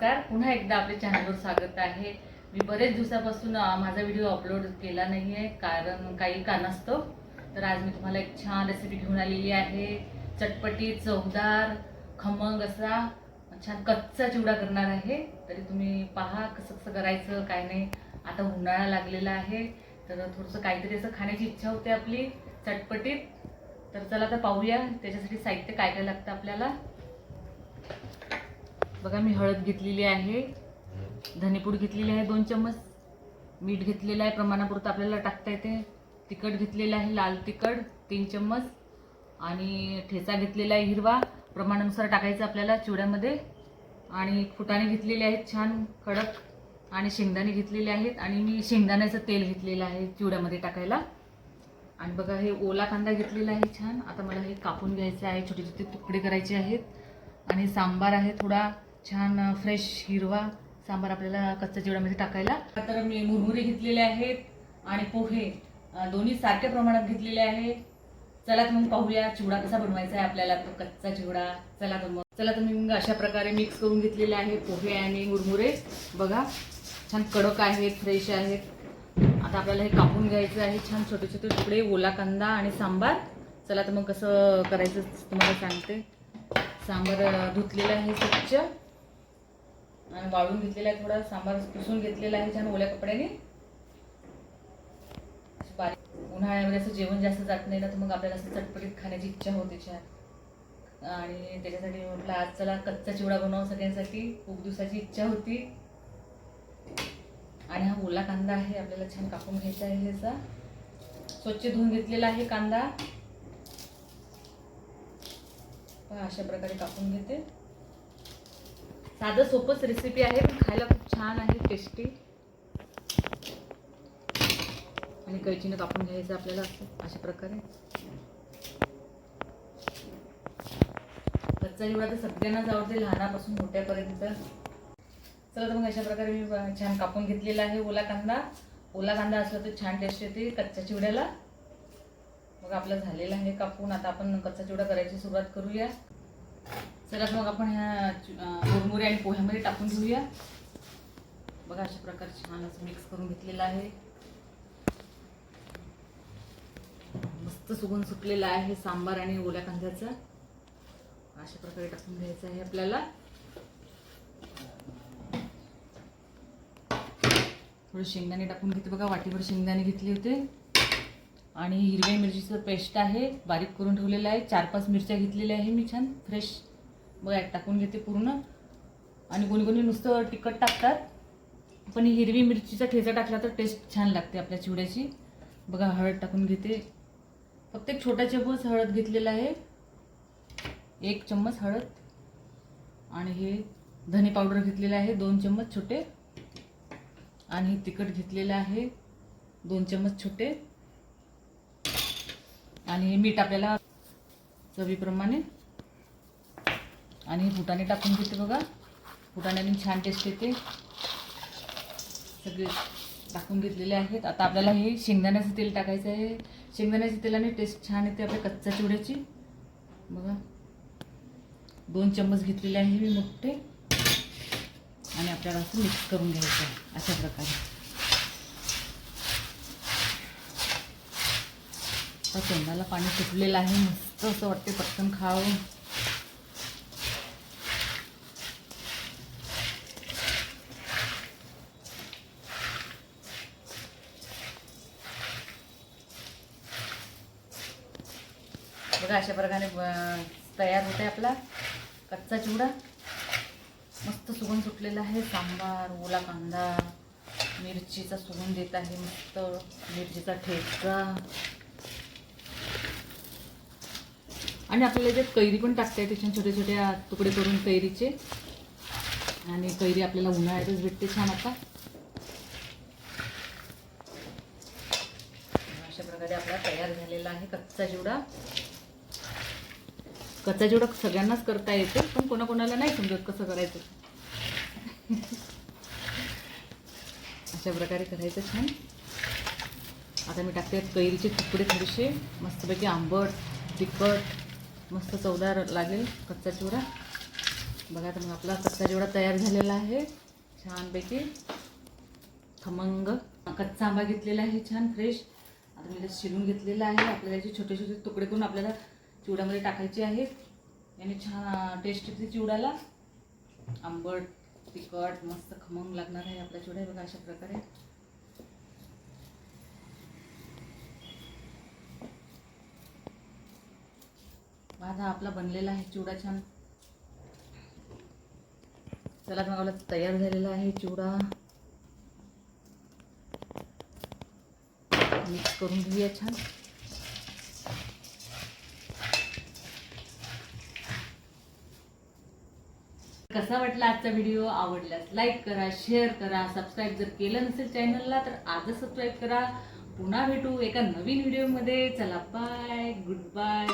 नमस्कार, पुन्हा एकदा आपल्या चॅनलवर स्वागत आहे। मी बरेच दिवसापासून माझा व्हिडिओ अपलोड केला नाही आहे, कारण काही कारणास्तव। तर आज मी तुम्हाला एक छान रेसिपी घेऊन आलेली आहे। चटपटी, चवदार, खमंग असा छान कच्चा चिवडा करणार आहे। तरी तुम्ही पहा कसं कसं करायचं, काय नाही। आता उन्हाळा लागलेला आहे, तर थोडंसं काहीतरी असं खाण्याची इच्छा होते आपली चटपटीत। तर चला आता पाहूया त्याच्यासाठी साहित्य काय काय लागतं आपल्याला। बघा, मी हळद घेतलेली आहे, धनेपूड घेतलेली आहे 2 चम्मच, मीठ घेतलेलं आहे प्रमाणापुरतं आपल्याला टाकता येते, तिखट घेतलेलं आहे लाल तिखट 3 चम्मच, आणि ठेचा घेतलेला आहे हिरवा, प्रमाणानुसार टाकायचं आपल्याला चिवड्यामध्ये, आणि फुटाणे घेतलेले आहेत छान कडक, आणि शेंगदाणे घेतलेले आहेत, आणि मी शेंगदाण्याचं तेल घेतलेलं आहे चिवड्यामध्ये टाकायला। आणि बघा, हे ओला कांदा घेतलेला आहे छान। आता मला हे कापून घ्यायचं आहे, छोटे छोटे तुकडे करायचे आहेत। आणि सांबार आहे थोडा छान फ्रेश हिरवा सांबार आपल्याला कच्च्या चिवड्यामध्ये टाकायला। तर मी मुरमुरे घेतलेले आहेत आणि पोहे दोन्ही सारख्या प्रमाणात घेतलेले आहे। चला तर मग पाहूया चिवडा कसा बनवायचा आहे आपल्याला, तो कच्चा चिवडा। चला तर मग अशा प्रकारे मिक्स करून घेतलेले आहे पोहे आणि मुरमुरे। बघा, छान कडक आहेत, फ्रेश आहेत। आता आपल्याला हे कापून घ्यायचं आहे छान छोटे छोटे तुकडे, ओला कांदा आणि सांबार। चला तर मग कसं करायचं तुम्हाला सांगते। सांबार धुतलेला आहे स्वच्छ आणि वाळून घेतलेला आहे, थोडा सांबार पुसून घेतलेला आहे छान ओल्या कपड्याने। उन्हाळ्यामध्ये असं जेवण जास्त जात नाही ना, तर मग आपल्याला असं चटपटीत खाण्याची इच्छा होते छान। आणि त्याच्यासाठी म्हटलं आज चला कच्चा चिवडा बनवावं सगळ्यांसाठी, खूप दिवसाची इच्छा होती। आणि हा ओला कांदा आहे, आपल्याला छान कापून घ्यायचा आहे। ह्याचा स्वच्छ धुवून घेतलेला आहे कांदा, अशा प्रकारे कापून घेते। साधं सोपंच रेसिपी आहे, पण खायला खूप छान आहे, टेस्टी। आणि कैचीने कापून घ्यायचं आपल्याला अशा प्रकारे। कच्चा चिवडा तर सगळ्यांनाच आवडते, लहानापासून मोठ्यापर्यंत। चला तर मग अशा प्रकारे मी छान कापून घेतलेला आहे ओला कांदा। ओला कांदा असला तर छान टेस्ट येते कच्च्या चिवड्याला। मग आपलं झालेलं आहे कापून, आता आपण कच्चा चिवडा करायची सुरुवात करूया। चला मग आपण ह्या मुरमुरे आणि पोह्यामध्ये टाकून घेऊया। बघा, अशा प्रकारे छान असं मिक्स करून घेतलेलं आहे। मस्त सुगंध सुटलेला आहे सांबार आणि ओल्या कांद्याचा। अशा प्रकारे टाकून घ्यायचं आहे आपल्याला। थोडे शेंगदाणे टाकून घेते, बघा वाटीभर शेंगदाणे घेतले होते। आणि हिरव्या मिरचीचं पेस्ट आहे, बारीक करून ठेवलेलं आहे। 4-5 मिरच्या घेतलेल्या आहे मी छान फ्रेश। बघा, टाकून घेते पूर्ण। आणि कोणी कोणी नुसतं तिखट टाकतात, पण हिरवी मिरचीचा ठेचा टाकला तर टेस्ट छान लागते आपल्या चिवड्याची। बघा, हळद टाकून घेते, फक्त एक छोटा चम्मच हळद घेतलेला आहे, 1 चम्मच हळद। आणि हे धने पावडर घेतलेलं आहे 2 चम्मच छोटे, आणि तिखट घेतलेलं आहे 2 चम्मच छोटे, आणि मीठ आपल्याला चवीप्रमाणे। आणि फुटाणे टाकून घेते, बघा फुटाण्याने छान टेस्ट येते। सगळे टाकून घेतलेले आहेत। आता आपल्याला हे शेंगदाण्याचं तेल टाकायचं आहे, शेंगदाण्याच्या तेलाने टेस्ट छान येते आपल्या कच्च्या चिवड्याची। बघा, 2 चम्मच घेतलेले आहे मी मोठे, आणि आपल्याला असं मिक्स करून घ्यायचं आहे अशा प्रकारे। आता तोंडाला पाणी सुटलेलं आहे, मस्त असं वाटते पटकन खावं। बघा, अशा प्रकारे तयार होते आपला कच्चा चिवडा। मस्त सुगंध सुटलेला आहे, सांबार, ओला कांदा, मिरचीचा सुगंध येत आहे, मस्त मिरचीचा ठेचा। आणि आपल्याला त्यात कैरी पण टाकता येते, छान छोटे छोटे तुकडे करून कैरीचे। आणि कैरी आपल्याला उन्हाळ्यातच भेटते छान आता। अशा प्रकारे आपला तयार झालेला आहे कच्चा चिवडा। कच्चा चिवडा सगळ्यांनाच करता येतो, पण कोणाकोणाला नाही समजत कसं करायचं। अशा प्रकारे करायचं छान। आता मी टाकते कैरीचे तुकडे थोडेसे, मस्तपैकी आंबट तिखट मस्त चवदार लागेल कच्चा चिवडा। बघा तर मग आपला कच्चा चिवडा तयार झालेला आहे छानपैकी खमंग. कच्चा आंबा घेतलेला आहे छान फ्रेश. आता मी त्यात शिरून घेतलेला आहे. आपल्याला याचे छोटे छोटे तुकडे करून आपल्याला चिवड्यामध्ये टाकायचे आहेत. याने छान टेस्ट येते चिवड्याला. आंबट तिखट मस्त खमंग लागणार आहे आपला चिवडा. बघा अशा प्रकारे माझा आपला बनलेला आहे चिवडा छान. चला तर मला तयार झालेला आहे चिवडा. मिक्स करून घेऊया छान. कसा वाटला आजचा व्हिडिओ? आवडल्यास लाईक करा, शेअर करा. सबस्क्राईब जर केलं नसेल चॅनलला तर आजच सबस्क्राईब करा. पुन्हा भेटू एका नवीन व्हिडिओमध्ये. चला बाय, गुड बाय.